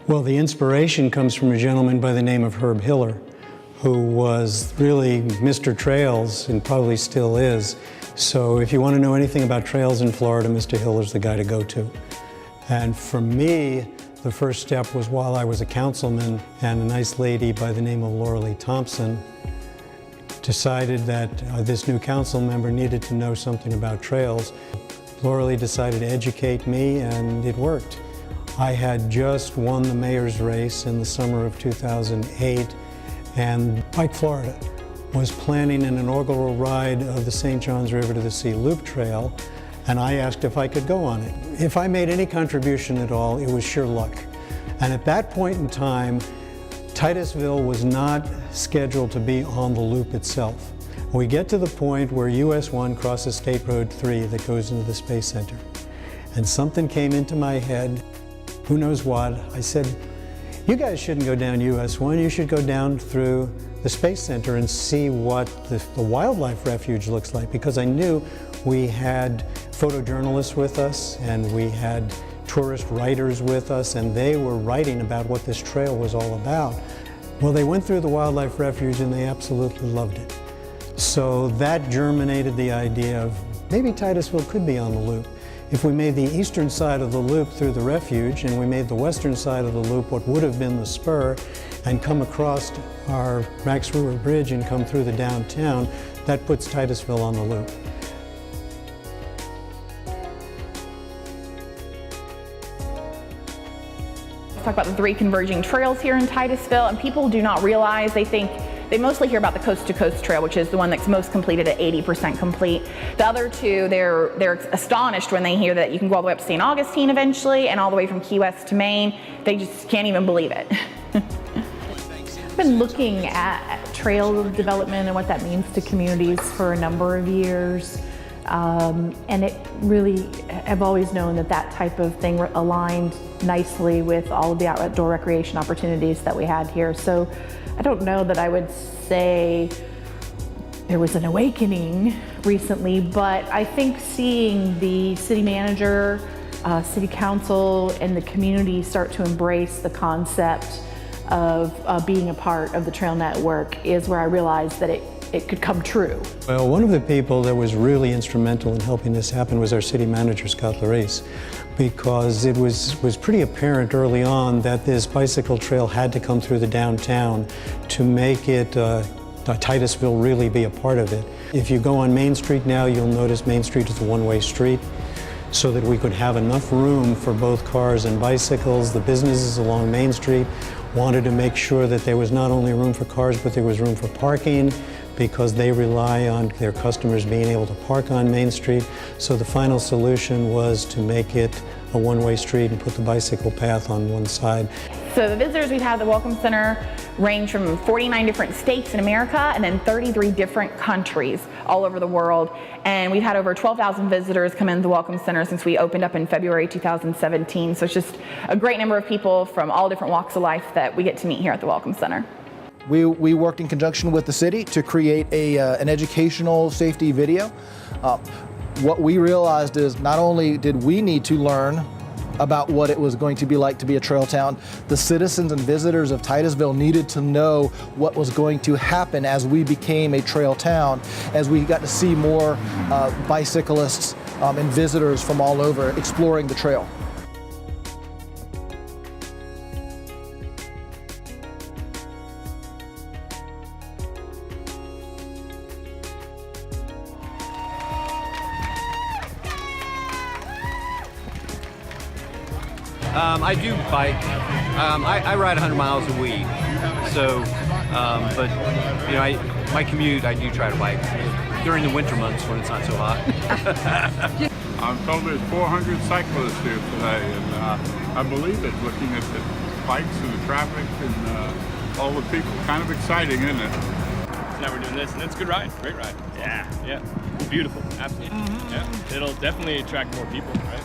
Well, the inspiration comes from a gentleman by the name of Herb Hiller, who was really Mr. Trails and probably still is. So if you want to know anything about trails in Florida, Mr. Hiller's the guy to go to. And for me, the first step was while I was a councilman, and a nice lady by the name of Laura Lee Thompson decided that this new council member needed to know something about trails. Laura Lee decided to educate me, and it worked. I had just won the mayor's race in the summer of 2008, and Pike, Florida was planning an inaugural ride of the St. Johns River to the Sea Loop Trail, and I asked if I could go on it. If I made any contribution at all, it was sheer luck. And at that point in time, Titusville was not scheduled to be on the loop itself. We get to the point where US 1 crosses State Road 3 that goes into the Space Center. And something came into my head, who knows what. I said, you guys shouldn't go down US 1, you should go down through the Space Center and see what the wildlife refuge looks like, because I knew we had photojournalists with us and we had tourist writers with us, and they were writing about what this trail was all about. Well, they went through the wildlife refuge and they absolutely loved it. So that germinated the idea of maybe Titusville could be on the loop. If we made the eastern side of the loop through the refuge and we made the western side of the loop what would have been the spur and come across our Max River Bridge and come through the downtown, that puts Titusville on the loop. Talk about the 3 converging trails here in Titusville, and people do not realize, they mostly hear about the Coast to Coast Trail, which is the one that's most completed at 80% complete. The other 2, they're astonished when they hear that you can go all the way up to St. Augustine eventually and all the way from Key West to Maine. They just can't even believe it. I've been looking at trail development and what that means to communities for a number of years. And it really, I've always known that that type of thing aligned nicely with all of the outdoor recreation opportunities that we had here. So I don't know that I would say there was an awakening recently, but I think seeing the city manager, city council, and the community start to embrace the concept of being a part of the trail network is where I realized that it could come true. Well, one of the people that was really instrumental in helping this happen was our city manager, Scott Larice, because it was pretty apparent early on that this bicycle trail had to come through the downtown to make it Titusville really be a part of it. If you go on Main Street now, you'll notice Main Street is a one-way street, so that we could have enough room for both cars and bicycles. The businesses along Main Street wanted to make sure that there was not only room for cars, but there was room for parking, because they rely on their customers being able to park on Main Street. So the final solution was to make it a one-way street and put the bicycle path on one side. So the visitors we've had at the Welcome Center range from 49 different states in America and then 33 different countries all over the world. And we've had over 12,000 visitors come into the Welcome Center since we opened up in February 2017. So it's just a great number of people from all different walks of life that we get to meet here at the Welcome Center. We worked in conjunction with the city to create an educational safety video. What we realized is not only did we need to learn about what it was going to be like to be a trail town, the citizens and visitors of Titusville needed to know what was going to happen as we became a trail town, as we got to see more bicyclists and visitors from all over exploring the trail. I do bike. I ride 100 miles a week. So, but you know, my commute, I do try to bike during the winter months when it's not so hot. I'm told there's 400 cyclists here today, and I believe it. Looking at the bikes and the traffic and all the people, kind of exciting, isn't it? Now we're doing this, and it's a good ride, great ride. Yeah, beautiful, absolutely. Yeah, it'll definitely attract more people, right?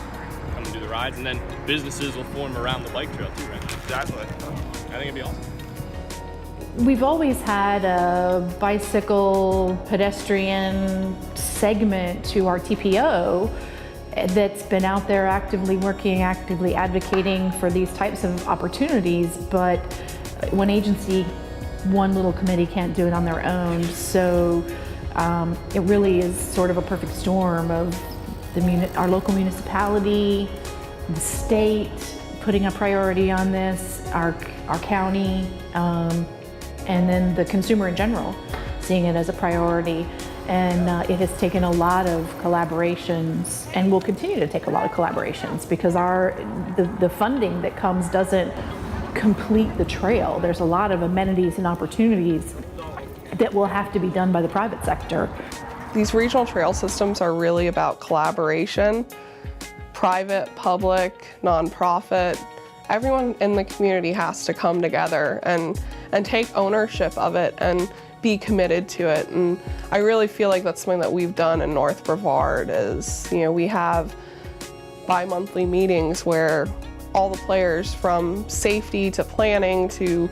Come and do the rides, and then businesses will form around the bike trail too, right? Exactly. I think it'd be awesome. We've always had a bicycle pedestrian segment to our TPO, that's been out there actively working, actively advocating for these types of opportunities, but one agency, one little committee can't do it on their own. So it really is sort of a perfect storm of our local municipality, the state putting a priority on this, our county, and then the consumer in general seeing it as a priority. And it has taken a lot of collaborations, and will continue to take a lot of collaborations, because the funding that comes doesn't complete the trail. There's a lot of amenities and opportunities that will have to be done by the private sector. These regional trail systems are really about collaboration. Private, public, nonprofit, everyone in the community has to come together and take ownership of it and be committed to it. And I really feel like that's something that we've done in North Brevard is, we have bi-monthly meetings where all the players from safety to planning to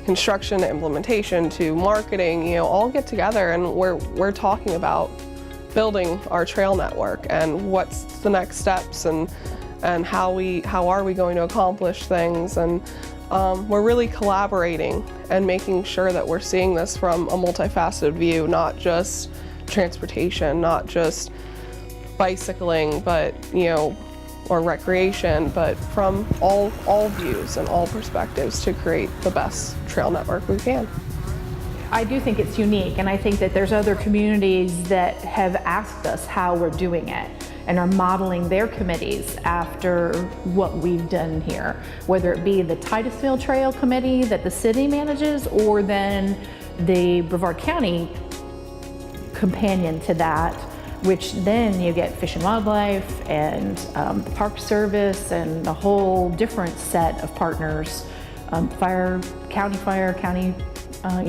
construction to implementation to marketing, all get together, and we're talking about building our trail network and what's the next steps and how are we going to accomplish things. And we're really collaborating and making sure that we're seeing this from a multifaceted view, not just transportation, not just bicycling, but or recreation, but from all views and all perspectives to create the best trail network we can. I do think it's unique, and I think that there's other communities that have asked us how we're doing it and are modeling their committees after what we've done here, whether it be the Titusville Trail Committee that the city manages, or then the Brevard County companion to that, which then you get Fish and Wildlife and the Park Service and a whole different set of partners, fire, county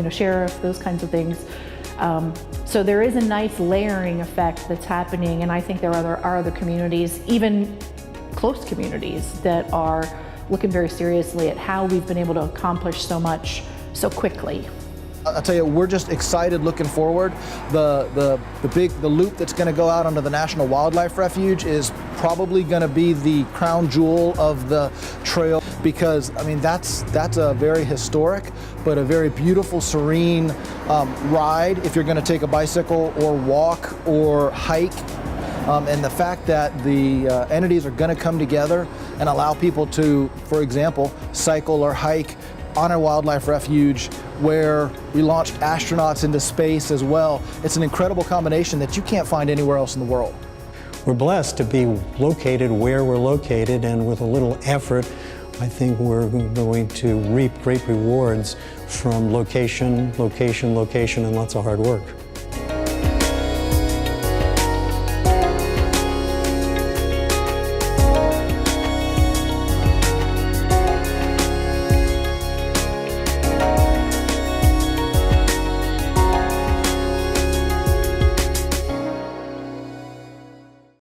sheriff, those kinds of things. So there is a nice layering effect that's happening, and I think there are other communities, even close communities, that are looking very seriously at how we've been able to accomplish so much so quickly. I'll tell you, we're just excited looking forward. The loop that's going to go out onto the National Wildlife Refuge is probably going to be the crown jewel of the trail, because that's a very historic but a very beautiful, serene ride if you're going to take a bicycle or walk or hike. And the fact that the entities are going to come together and allow people to, for example, cycle or hike on a wildlife refuge where we launched astronauts into space as well. It's an incredible combination that you can't find anywhere else in the world. We're blessed to be located where we're located, and with a little effort, I think we're going to reap great rewards from location, and lots of hard work.